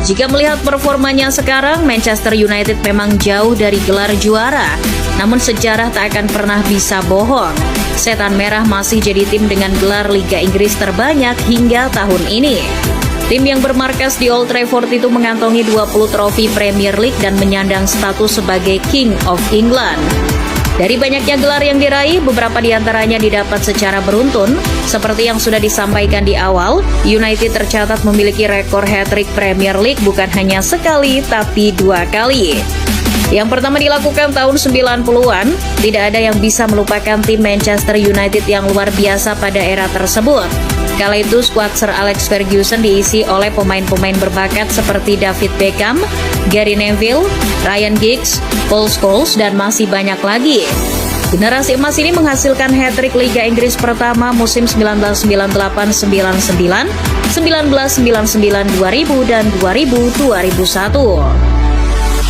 Jika melihat performanya sekarang, Manchester United memang jauh dari gelar juara. Namun sejarah tak akan pernah bisa bohong. Setan Merah masih jadi tim dengan gelar Liga Inggris terbanyak hingga tahun ini. Tim yang bermarkas di Old Trafford itu mengantongi 20 trofi Premier League dan menyandang status sebagai King of England. Dari banyaknya gelar yang diraih, beberapa diantaranya didapat secara beruntun. Seperti yang sudah disampaikan di awal, United tercatat memiliki rekor hat-trick Premier League bukan hanya sekali, tapi 2 kali. Yang pertama dilakukan tahun 90-an, tidak ada yang bisa melupakan tim Manchester United yang luar biasa pada era tersebut. Kala itu skuad Sir Alex Ferguson diisi oleh pemain-pemain berbakat seperti David Beckham, Gary Neville, Ryan Giggs, Paul Scholes, dan masih banyak lagi. Generasi emas ini menghasilkan hat-trick Liga Inggris pertama musim 1998-99, 1999-2000, dan 2000-2001.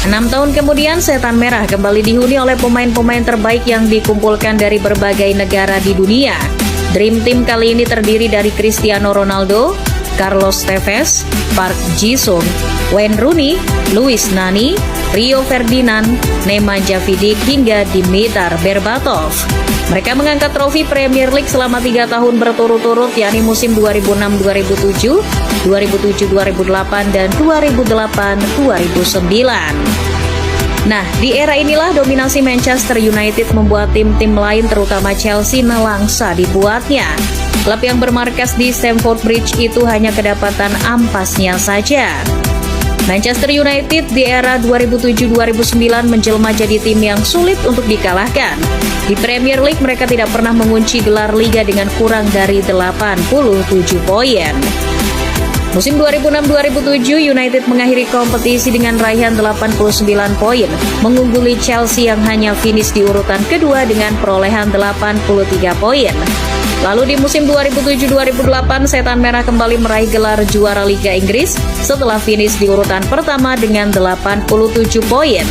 6 tahun kemudian, Setan Merah kembali dihuni oleh pemain-pemain terbaik yang dikumpulkan dari berbagai negara di dunia. Dream Team kali ini terdiri dari Cristiano Ronaldo, Carlos Tevez, Park Ji-sung, Wayne Rooney, Luis Nani, Rio Ferdinand, Nemanja Vidic, hingga Dimitar Berbatov. Mereka mengangkat trofi Premier League selama 3 tahun berturut-turut, yakni musim 2006-2007, 2007-2008, dan 2008-2009. Nah, di era inilah dominasi Manchester United membuat tim-tim lain terutama Chelsea nelangsa dibuatnya. Klub yang bermarkas di Stamford Bridge itu hanya kedapatan ampasnya saja. Manchester United di era 2007-2009 menjelma jadi tim yang sulit untuk dikalahkan. Di Premier League mereka tidak pernah mengunci gelar liga dengan kurang dari 87 poin. Musim 2006-2007, United mengakhiri kompetisi dengan raihan 89 poin, mengungguli Chelsea yang hanya finish di urutan kedua dengan perolehan 83 poin. Lalu di musim 2007-2008, Setan Merah kembali meraih gelar juara Liga Inggris setelah finish di urutan pertama dengan 87 poin.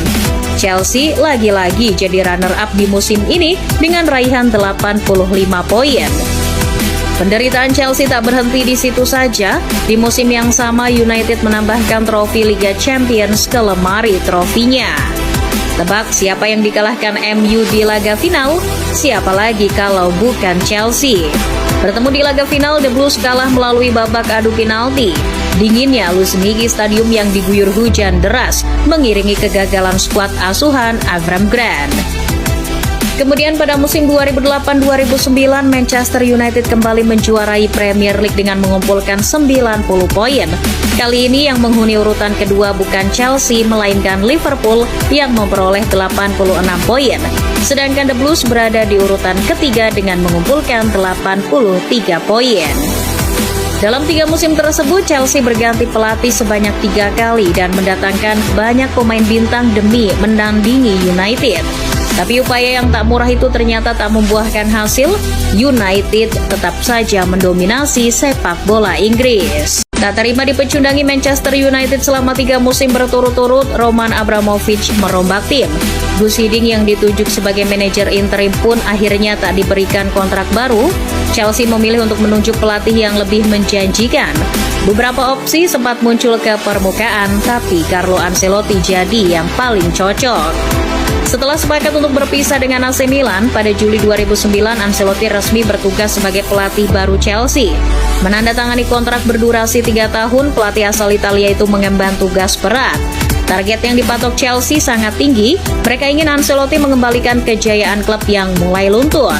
Chelsea lagi-lagi jadi runner-up di musim ini dengan raihan 85 poin. Penderitaan Chelsea tak berhenti di situ saja. Di musim yang sama, United menambahkan trofi Liga Champions ke lemari trofinya. Tebak siapa yang dikalahkan MU di laga final? Siapa lagi kalau bukan Chelsea? Bertemu di laga final, The Blues kalah melalui babak adu penalti. Dinginnya Luzhniki Stadium yang diguyur hujan deras mengiringi kegagalan skuad asuhan Avram Grant. Kemudian pada musim 2008-2009, Manchester United kembali menjuarai Premier League dengan mengumpulkan 90 poin. Kali ini yang menghuni urutan kedua bukan Chelsea, melainkan Liverpool yang memperoleh 86 poin. Sedangkan The Blues berada di urutan ketiga dengan mengumpulkan 83 poin. Dalam 3 musim tersebut, Chelsea berganti pelatih sebanyak 3 kali dan mendatangkan banyak pemain bintang demi menandingi United. Tapi upaya yang tak murah itu ternyata tak membuahkan hasil. United tetap saja mendominasi sepak bola Inggris. Tak terima dipecundangi Manchester United selama 3 musim berturut-turut, Roman Abramovich merombak tim. Gus Hiddink yang ditunjuk sebagai manajer interim pun akhirnya tak diberikan kontrak baru. Chelsea memilih untuk menunjuk pelatih yang lebih menjanjikan. Beberapa opsi sempat muncul ke permukaan, tapi Carlo Ancelotti jadi yang paling cocok. Setelah sepakat untuk berpisah dengan AC Milan, pada Juli 2009 Ancelotti resmi bertugas sebagai pelatih baru Chelsea. Menandatangani kontrak berdurasi 3 tahun, pelatih asal Italia itu mengemban tugas berat. Target yang dipatok Chelsea sangat tinggi, mereka ingin Ancelotti mengembalikan kejayaan klub yang mulai luntur.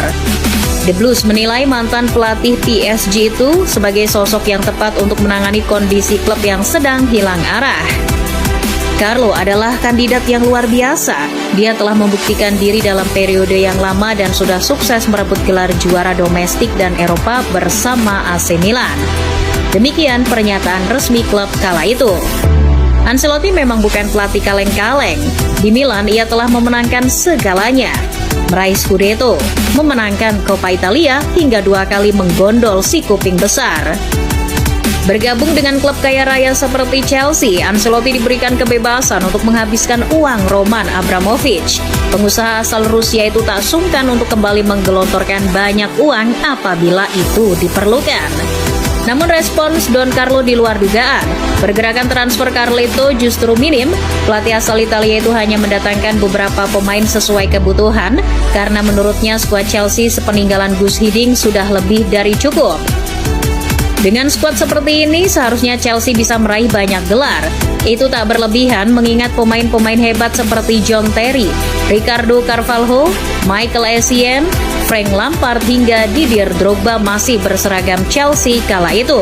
The Blues menilai mantan pelatih PSG itu sebagai sosok yang tepat untuk menangani kondisi klub yang sedang hilang arah. Carlo adalah kandidat yang luar biasa. Dia telah membuktikan diri dalam periode yang lama dan sudah sukses merebut gelar juara domestik dan Eropa bersama AC Milan. Demikian pernyataan resmi klub kala itu. Ancelotti memang bukan pelatih kaleng-kaleng. Di Milan, ia telah memenangkan segalanya. Meraih Scudetto, memenangkan Coppa Italia, hingga 2 kali menggondol si kuping besar. Bergabung dengan klub kaya raya seperti Chelsea, Ancelotti diberikan kebebasan untuk menghabiskan uang Roman Abramovich. Pengusaha asal Rusia itu tak sungkan untuk kembali menggelontorkan banyak uang apabila itu diperlukan. Namun respons Don Carlo di luar dugaan. Pergerakan transfer Carletto justru minim. Pelatih asal Italia itu hanya mendatangkan beberapa pemain sesuai kebutuhan karena menurutnya skuad Chelsea sepeninggalan Gus Hiddink sudah lebih dari cukup. Dengan skuad seperti ini, seharusnya Chelsea bisa meraih banyak gelar. Itu tak berlebihan mengingat pemain-pemain hebat seperti John Terry, Ricardo Carvalho, Michael Essien, Frank Lampard hingga Didier Drogba masih berseragam Chelsea kala itu.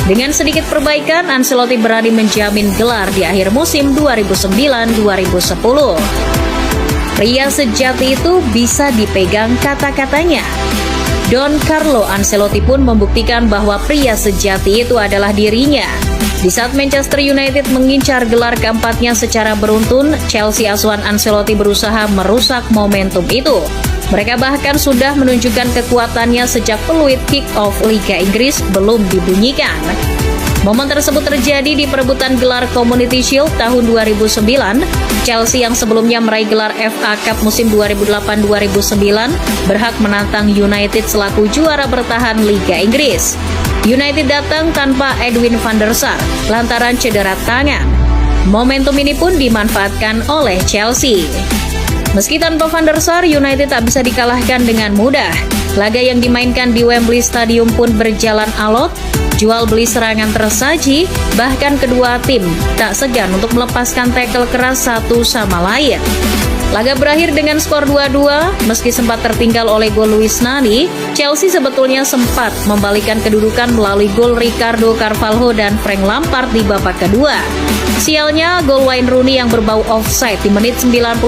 Dengan sedikit perbaikan, Ancelotti berani menjamin gelar di akhir musim 2009-2010. Pria sejati itu bisa dipegang kata-katanya. Don Carlo Ancelotti pun membuktikan bahwa pria sejati itu adalah dirinya. Di saat Manchester United mengincar gelar keempatnya secara beruntun, Chelsea asuhan Ancelotti berusaha merusak momentum itu. Mereka bahkan sudah menunjukkan kekuatannya sejak peluit kick-off Liga Inggris belum dibunyikan. Momen tersebut terjadi di perebutan gelar Community Shield tahun 2009. Chelsea yang sebelumnya meraih gelar FA Cup musim 2008-2009 berhak menantang United selaku juara bertahan Liga Inggris. United datang tanpa Edwin van der Sar lantaran cedera tangan. Momentum ini pun dimanfaatkan oleh Chelsea. Meski tanpa van der Sar, United tak bisa dikalahkan dengan mudah. Laga yang dimainkan di Wembley Stadium pun berjalan alot. Jual beli serangan tersaji, bahkan kedua tim tak segan untuk melepaskan tackle keras satu sama lain. Laga berakhir dengan skor 2-2, meski sempat tertinggal oleh gol Luis Nani, Chelsea sebetulnya sempat membalikan kedudukan melalui gol Ricardo Carvalho dan Frank Lampard di babak kedua. Sialnya, gol Wayne Rooney yang berbau offside di menit 90+1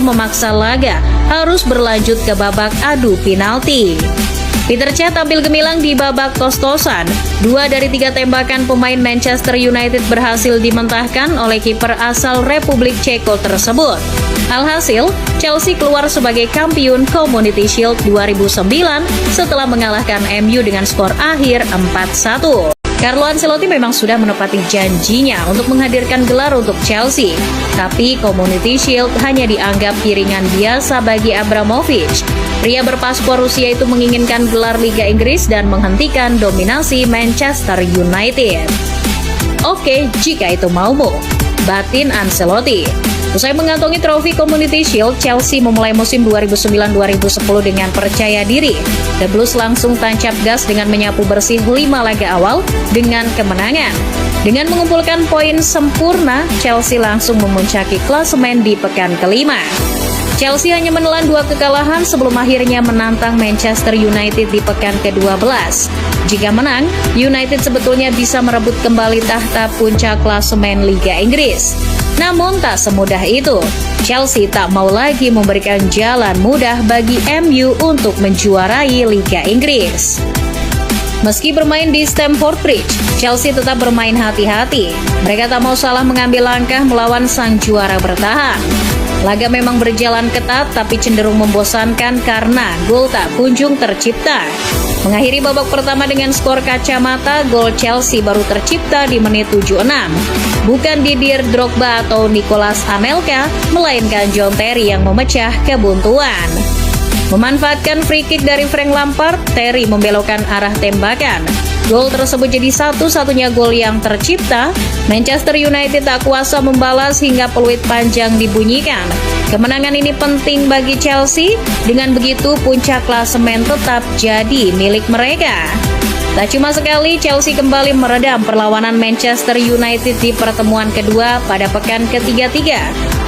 memaksa laga harus berlanjut ke babak adu penalti. Peter Cech tampil gemilang di babak kos-kosan. 2 dari 3 tembakan pemain Manchester United berhasil dimentahkan oleh kiper asal Republik Ceko tersebut. Alhasil, Chelsea keluar sebagai kampiun Community Shield 2009 setelah mengalahkan MU dengan skor akhir 4-1. Carlo Ancelotti memang sudah menepati janjinya untuk menghadirkan gelar untuk Chelsea. Tapi Community Shield hanya dianggap piringan biasa bagi Abramovich. Pria berpaspor Rusia itu menginginkan gelar Liga Inggris dan menghentikan dominasi Manchester United. Oke, jika itu maumu, batin Ancelotti. Usai mengantongi trofi Community Shield, Chelsea memulai musim 2009-2010 dengan percaya diri. The Blues langsung tancap gas dengan menyapu bersih 5 laga awal dengan kemenangan. Dengan mengumpulkan poin sempurna, Chelsea langsung memuncaki klasemen di pekan kelima. Chelsea hanya menelan 2 kekalahan sebelum akhirnya menantang Manchester United di pekan ke-12. Jika menang, United sebetulnya bisa merebut kembali tahta puncak klasemen Liga Inggris. Namun tak semudah itu. Chelsea tak mau lagi memberikan jalan mudah bagi MU untuk menjuarai Liga Inggris. Meski bermain di Stamford Bridge, Chelsea tetap bermain hati-hati. Mereka tak mau salah mengambil langkah melawan sang juara bertahan. Laga memang berjalan ketat tapi cenderung membosankan karena gol tak kunjung tercipta. Mengakhiri babak pertama dengan skor kacamata, gol Chelsea baru tercipta di menit 76. Bukan Didier Drogba atau Nicolas Anelka, melainkan John Terry yang memecah kebuntuan. Memanfaatkan free kick dari Frank Lampard, Terry membelokkan arah tembakan. Gol tersebut jadi satu-satunya gol yang tercipta. Manchester United tak kuasa membalas hingga peluit panjang dibunyikan. Kemenangan ini penting bagi Chelsea, dengan begitu puncak klasemen tetap jadi milik mereka. Tak cuma sekali, Chelsea kembali meredam perlawanan Manchester United di pertemuan kedua pada pekan ke-33.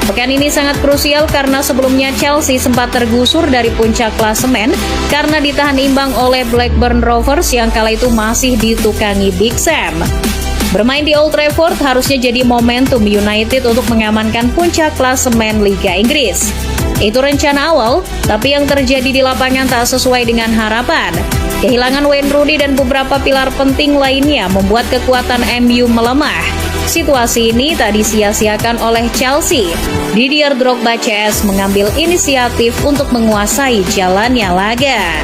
Pekan ini sangat krusial karena sebelumnya Chelsea sempat tergusur dari puncak klasemen karena ditahan imbang oleh Blackburn Rovers yang kala itu masih ditukangi Big Sam. Bermain di Old Trafford harusnya jadi momentum United untuk mengamankan puncak klasemen Liga Inggris. Itu rencana awal, tapi yang terjadi di lapangan tak sesuai dengan harapan. Kehilangan Wayne Rooney dan beberapa pilar penting lainnya membuat kekuatan MU melemah. Situasi ini tak disia-siakan oleh Chelsea. Didier Drogba CS mengambil inisiatif untuk menguasai jalannya laga.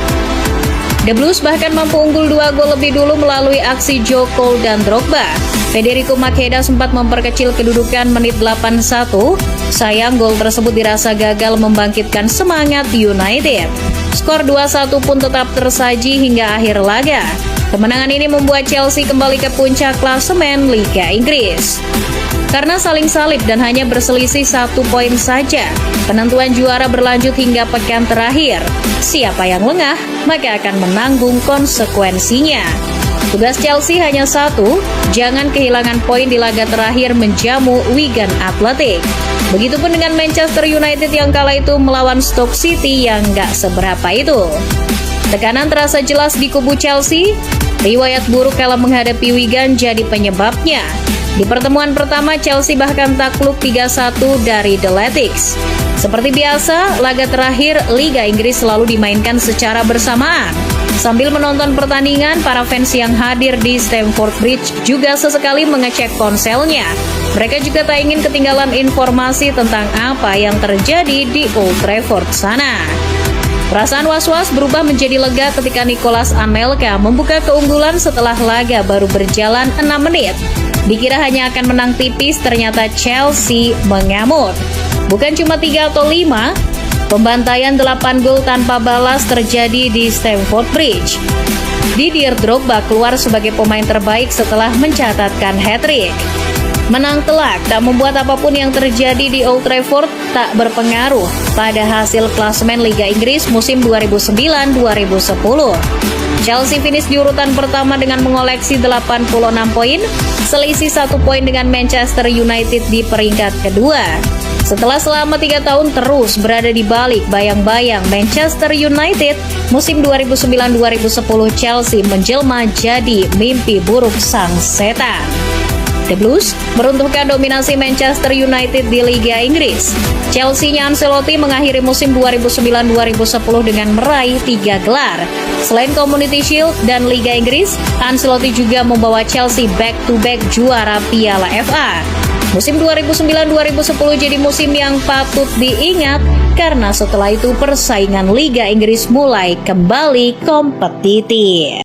The Blues bahkan mampu unggul 2 gol lebih dulu melalui aksi Joe Cole dan Drogba. Federico Makeda sempat memperkecil kedudukan menit 81. Sayang, gol tersebut dirasa gagal membangkitkan semangat United. Skor 2-1 pun tetap tersaji hingga akhir laga. Kemenangan ini membuat Chelsea kembali ke puncak klasemen Liga Inggris. Karena saling salib dan hanya berselisih 1 poin saja, penentuan juara berlanjut hingga pekan terakhir. Siapa yang lengah, maka akan menanggung konsekuensinya. Tugas Chelsea hanya satu, jangan kehilangan poin di laga terakhir menjamu Wigan Athletic. Begitupun dengan Manchester United yang kala itu melawan Stoke City yang gak seberapa itu. Tekanan terasa jelas di kubu Chelsea. Riwayat buruk kala menghadapi Wigan jadi penyebabnya. Di pertemuan pertama, Chelsea bahkan takluk 3-1 dari The Latics. Seperti biasa, laga terakhir Liga Inggris selalu dimainkan secara bersamaan. Sambil menonton pertandingan, para fans yang hadir di Stamford Bridge juga sesekali mengecek ponselnya. Mereka juga tak ingin ketinggalan informasi tentang apa yang terjadi di Old Trafford sana. Perasaan was-was berubah menjadi lega ketika Nicolas Anelka membuka keunggulan setelah laga baru berjalan 6 menit. Dikira hanya akan menang tipis, ternyata Chelsea mengamuk. Bukan cuma 3 atau 5, pembantaian 8 gol tanpa balas terjadi di Stamford Bridge. Didier Drogba keluar sebagai pemain terbaik setelah mencatatkan hat-trick. Menang telak tak membuat apapun yang terjadi di Old Trafford tak berpengaruh pada hasil klasemen Liga Inggris musim 2009-2010. Chelsea finish di urutan pertama dengan mengoleksi 86 poin, selisih 1 poin dengan Manchester United di peringkat kedua. Setelah selama 3 tahun terus berada di balik bayang-bayang Manchester United, musim 2009-2010 Chelsea menjelma jadi mimpi buruk sang setan. The Blues meruntuhkan dominasi Manchester United di Liga Inggris. Chelsea-nya Ancelotti mengakhiri musim 2009-2010 dengan meraih 3 gelar. Selain Community Shield dan Liga Inggris, Ancelotti juga membawa Chelsea back-to-back juara Piala FA. Musim 2009-2010 jadi musim yang patut diingat karena setelah itu persaingan Liga Inggris mulai kembali kompetitif.